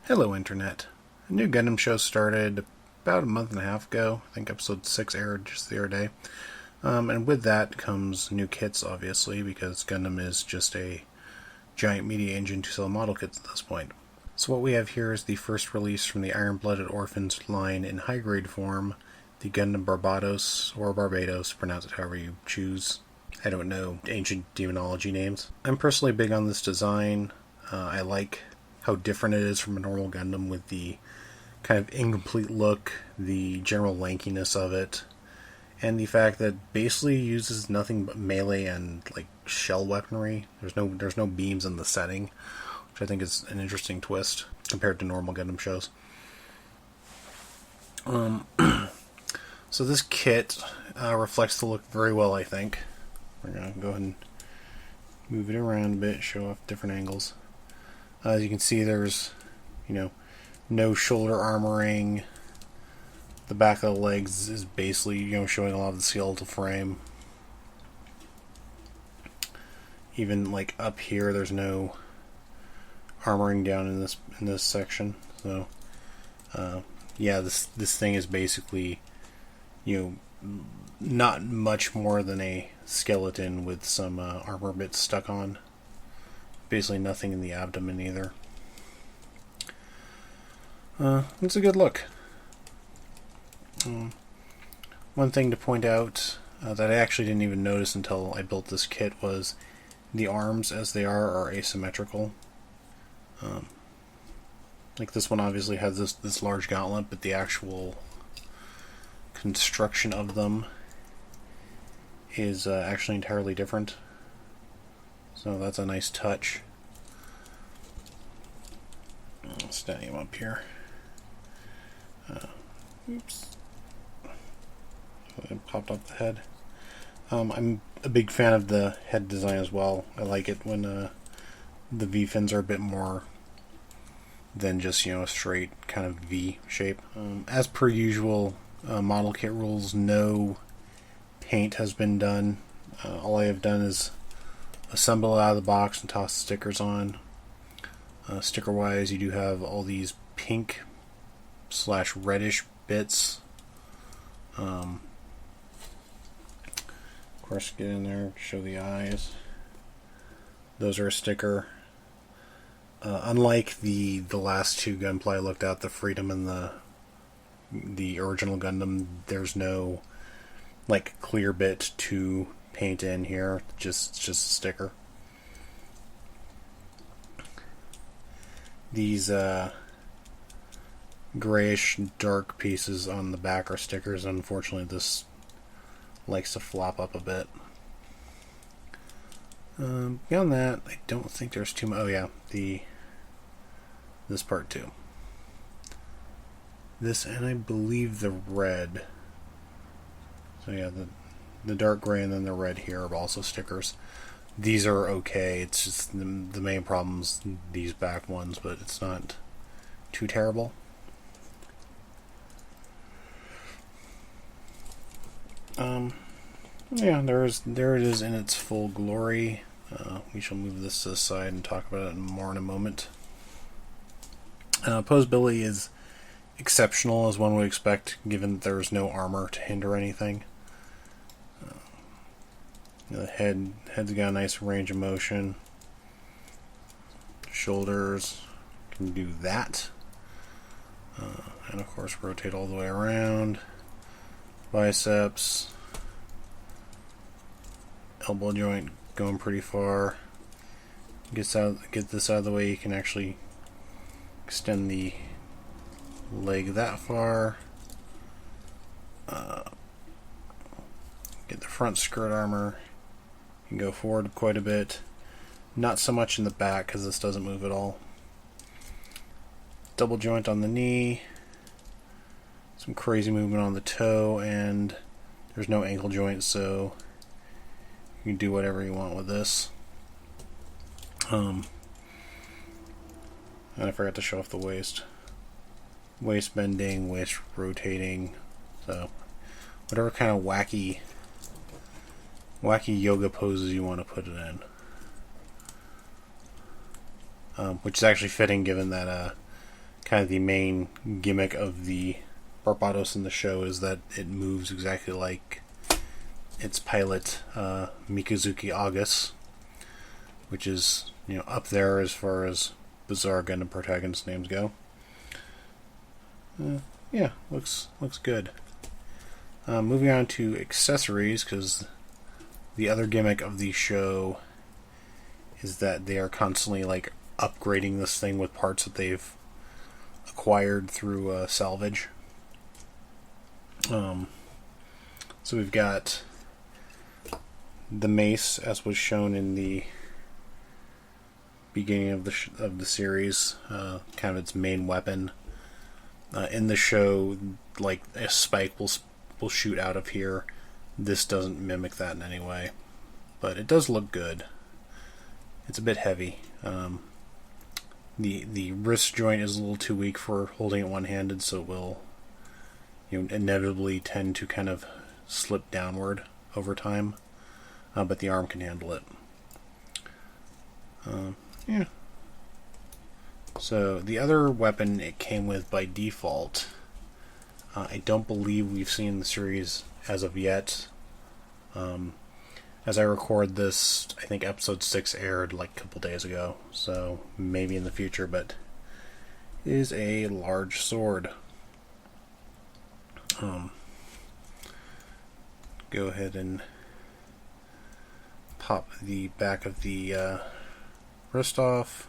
Hello, Internet. A new Gundam show started about a month and a half ago. I think episode 6 aired just the other day. And with that comes new kits, obviously, because Gundam is just a giant media engine to sell model kits at this point. So what we have here is the first release from the Iron-Blooded Orphans line in high-grade form, the Gundam Barbatos, or Barbatos, pronounce it however you choose. I don't know ancient demonology names. I'm personally big on this design. I like how different it is from a normal Gundam with the kind of incomplete look, the general lankiness of it, and the fact that basically uses nothing but melee and like shell weaponry. There's no beams in the setting, which I think is an interesting twist compared to normal Gundam shows. So this kit reflects the look very well, I think. We're gonna go ahead and move it around a bit, show off different angles. As you can see, there's, no shoulder armoring. The back of the legs is basically, showing a lot of the skeletal frame. Even like up here, there's no armoring down in this section. So, this thing is basically, not much more than a skeleton with some armor bits stuck on. Basically nothing in the abdomen either. It's a good look. One thing to point out that I actually didn't even notice until I built this kit was the arms, as they are asymmetrical. Like this one obviously has this large gauntlet, but the actual construction of them is actually entirely different. So that's a nice touch. Standing him up here. Oops. It popped off the head. I'm a big fan of the head design as well. I like it when the V-fins are a bit more than just, a straight kind of V shape. As per usual, model kit rules, no paint has been done. All I have done is assemble it out of the box and toss the stickers on. Sticker wise, you do have all these pink / reddish bits. Of course, get in there, show the eyes. Those are a sticker. Unlike the last two Gunpla I looked at, the Freedom and the original Gundam, there's no like clear bit to paint in here, just a sticker. These grayish dark pieces on the back are stickers. Unfortunately, this likes to flop up a bit. Beyond that, I don't think there's too much. Oh yeah, this part too. This, and I believe the red. So yeah, the dark gray and then the red here are also stickers. These are okay. It's just the main problem's these back ones, but it's not too terrible. Yeah, there it is in its full glory. We shall move this to the side and talk about it more in a moment. Posability is exceptional, as one would expect, given that there is no armor to hinder anything. The head's got a nice range of motion. Shoulders can do that. And of course rotate all the way around. Biceps. Elbow joint going pretty far. Get this out of the way, you can actually extend the leg that far. Get the front skirt armor. You can go forward quite a bit. Not so much in the back because this doesn't move at all. Double joint on the knee. Some crazy movement on the toe, and there's no ankle joint, so you can do whatever you want with this. And I forgot to show off the waist. Waist bending, waist rotating. So whatever kind of wacky yoga poses you want to put it in. Which is actually fitting given that kind of the main gimmick of the Barbatos in the show is that it moves exactly like its pilot, Mikazuki August, which is, you know, up there as far as bizarre Gundam protagonist names go. Yeah, looks good. Moving on to accessories, because the other gimmick of the show is that they are constantly like upgrading this thing with parts that they've acquired through salvage. So we've got the mace, as was shown in the beginning of the series, kind of its main weapon. In the show, like a spike will shoot out of here. This doesn't mimic that in any way, but it does look good. It's a bit heavy. The wrist joint is a little too weak for holding it one-handed, so it will, you know, inevitably tend to kind of slip downward over time. But the arm can handle it. Yeah. So the other weapon it came with by default, I don't believe we've seen the series as of yet. As I record this, I think episode 6 aired like a couple days ago, so maybe in the future, but it is a large sword. Go ahead and pop the back of the wrist off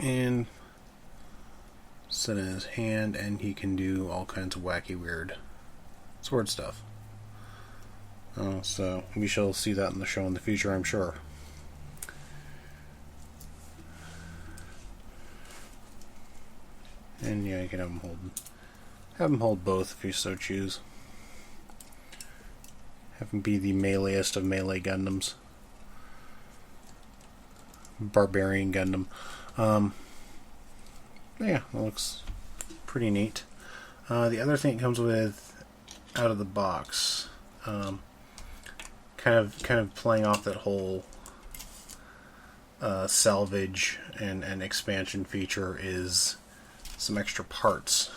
and set in his hand, and he can do all kinds of wacky, weird sword stuff. So we shall see that in the show in the future, I'm sure. And yeah, you can have him hold both if you so choose. Have him be the meleeest of melee Gundams. Barbarian Gundam. Yeah, that looks pretty neat. The other thing it comes with out of the box, kind of playing off that whole salvage and expansion feature, is some extra parts.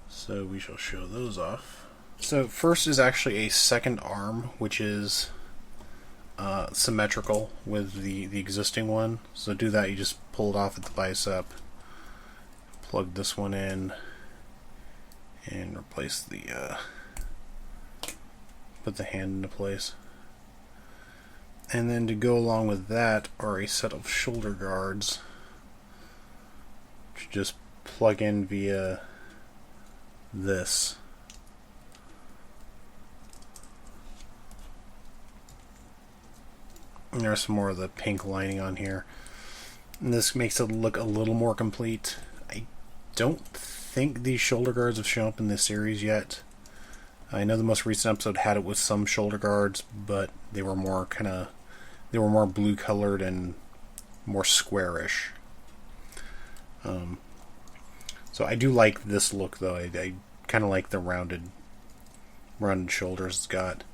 So we shall show those off. So first is actually a second arm, which is symmetrical with the existing one. So to do that, you just pull it off at the bicep, plug this one in, and replace put the hand into place. And then to go along with that are a set of shoulder guards, which just plug in via this. And there's some more of the pink lining on here. And this makes it look a little more complete. I don't think these shoulder guards have shown up in this series yet. I know the most recent episode had it with some shoulder guards, but they were more blue colored and more squarish. So I do like this look, though. I kind of like the rounded shoulders it's got.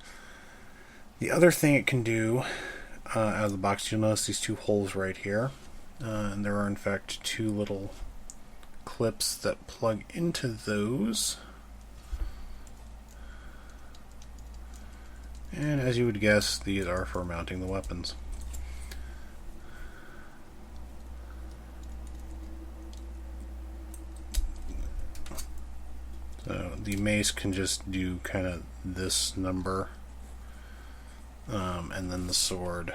The other thing it can do out of the box, you'll notice these two holes right here, and there are in fact two little clips that plug into those. And as you would guess, these are for mounting the weapons. So the mace can just do kind of this number, and then the sword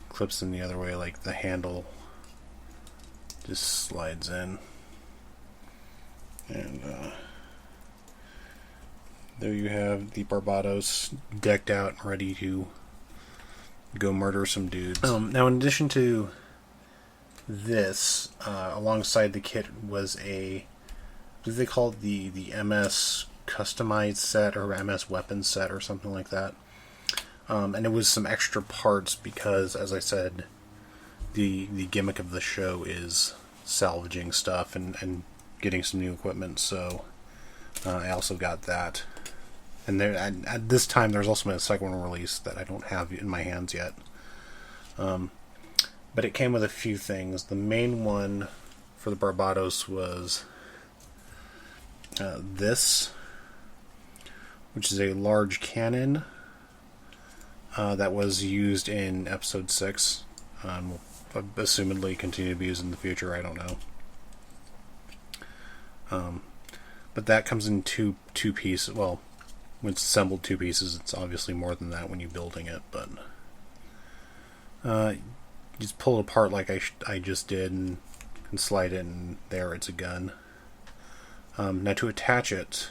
clips in the other way, like the handle just slides in. And there you have the Barbatos decked out and ready to go murder some dudes. Now, in addition to this, alongside the kit was a, what do they call it, the MS customized set or MS weapon set or something like that. And it was some extra parts because, as I said, the gimmick of the show is salvaging stuff and getting some new equipment. So I also got that. And there, at this time, there's also been a second one release that I don't have in my hands yet. But it came with a few things. The main one for the Barbatos was this, which is a large cannon that was used in Episode 6. Will assumedly continue to be used in the future, I don't know. But that comes in two pieces. Well, when it's assembled two pieces, it's obviously more than that when you're building it, but you just pull it apart like I just did and slide it, and there it's a gun. Now to attach it,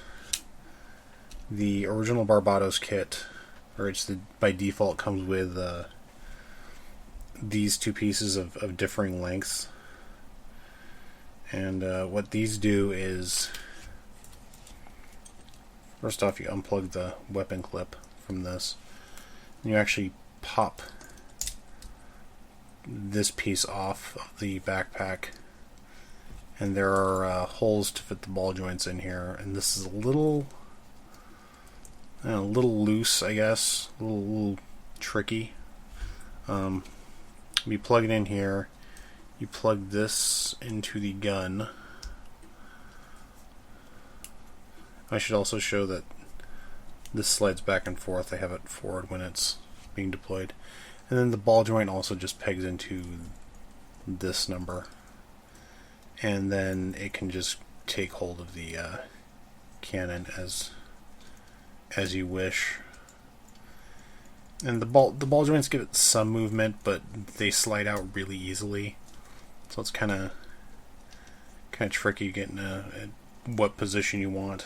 the original Barbatos kit, or by default comes with these two pieces of differing lengths. And what these do is, first off, you unplug the weapon clip from this, and you actually pop this piece off of the backpack, and there are holes to fit the ball joints in here, and this is a little loose, I guess, a little tricky. You plug it in here, you plug this into the gun. I should also show that this slides back and forth. I have it forward when it's being deployed. And then the ball joint also just pegs into this number. And then it can just take hold of the cannon as you wish. And the ball joints give it some movement, but they slide out really easily. So it's kind of tricky getting at what position you want.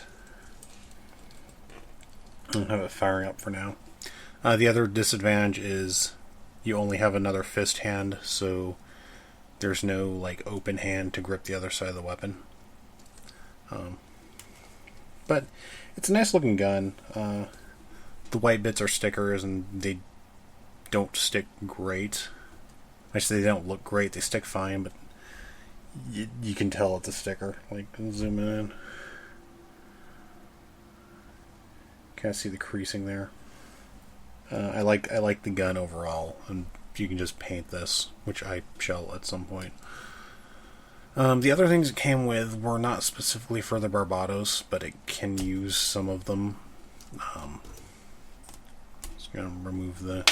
I'll have it firing up for now. The other disadvantage is you only have another fist hand, so there's no like open hand to grip the other side of the weapon. But it's a nice looking gun. The white bits are stickers, and they don't stick great. Actually, they don't look great. They stick fine, but you can tell it's a sticker. Like, zoom in. Kind of see the creasing there. I like the gun overall, and you can just paint this, which I shall at some point. The other things it came with were not specifically for the Barbatos, but it can use some of them. Just gonna remove the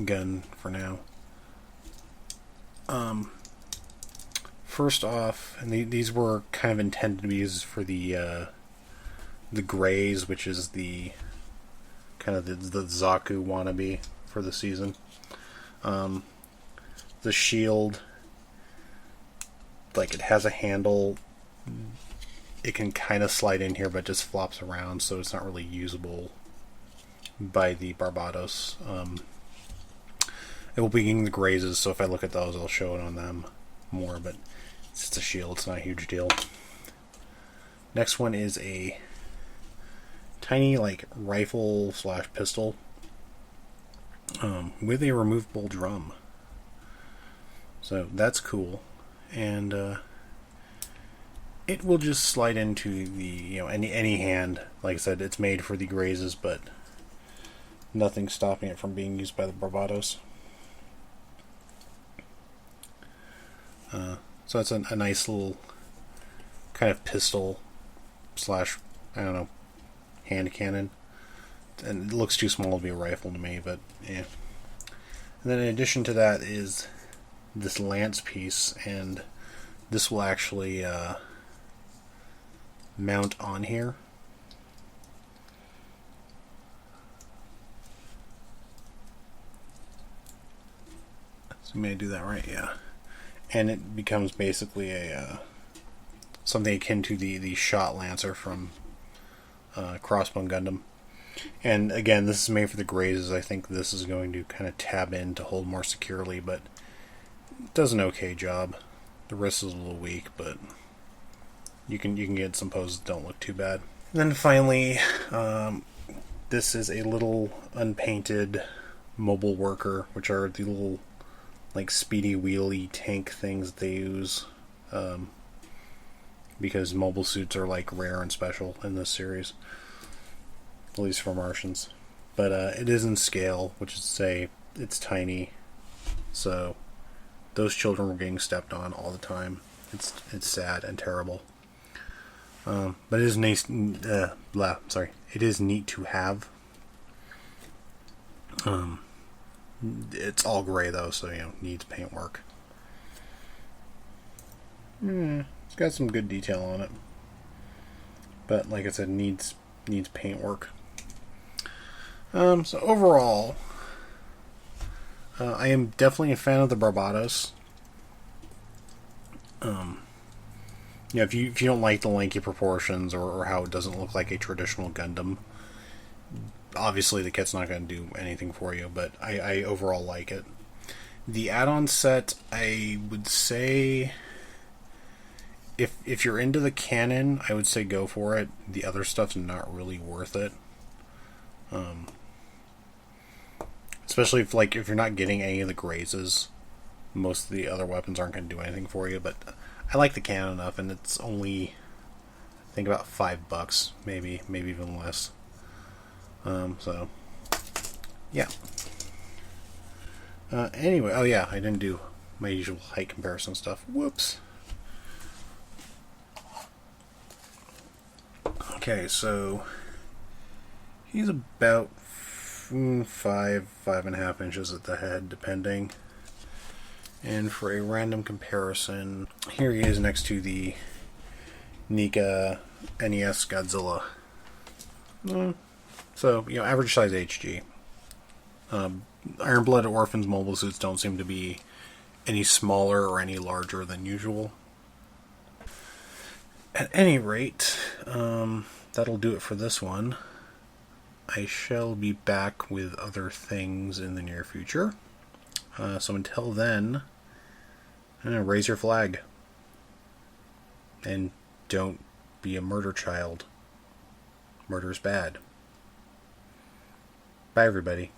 gun for now. First off, and these were kind of intended to be used for the Greys, which is the kind of the Zaku wannabe for the season. The shield, like, it has a handle. It can kind of slide in here, but just flops around, so it's not really usable by the Barbatos. It will be getting the Grazes, so if I look at those, I'll show it on them more, but it's just a shield, it's not a huge deal. Next one is a tiny, like, rifle / pistol with a removable drum. So that's cool. And it will just slide into the, any hand. Like I said, it's made for the Grazes, but nothing stopping it from being used by the Barbatos. So it's a nice little kind of pistol / I don't know, hand cannon. And it looks too small to be a rifle to me, but yeah. And then in addition to that is this lance piece, and this will actually mount on here. So may I do that right? Yeah. And it becomes basically a something akin to the shot lancer from Orphans Gundam. And again, this is made for the Grazes. I think this is going to kind of tab in to hold more securely, but it does an okay job. The wrist is a little weak, but you can get some poses that don't look too bad. And then finally, this is a little unpainted mobile worker, which are the little like speedy wheelie tank things they use, because mobile suits are like rare and special in this series, at least for Martians. But it is in scale, which is to say it's tiny, so those children were getting stepped on all the time. It's sad and terrible. But it is nice. It is neat to have. It's all gray though, so needs paint work. It's got some good detail on it, but like I said, needs paint work. So overall, I am definitely a fan of the Barbatos. If you don't like the lanky proportions or how it doesn't look like a traditional Gundam, obviously the kit's not going to do anything for you, but I overall like it. The add-on set, I would say, if you're into the canon, I would say go for it. The other stuff's not really worth it. Especially if you're not getting any of the grazes, most of the other weapons aren't going to do anything for you, but I like the canon enough, and it's only, I think, about $5, maybe even less. So, yeah. Anyway, oh yeah, I didn't do my usual height comparison stuff. Whoops. Okay, so he's about 5.5 inches at the head, depending. And for a random comparison, here he is next to the Mecha NES Godzilla. So, average size HG. Iron-blooded Orphans mobile suits don't seem to be any smaller or any larger than usual. At any rate, that'll do it for this one. I shall be back with other things in the near future. So until then, raise your flag. And don't be a murder child. Murder's bad. Bye, everybody.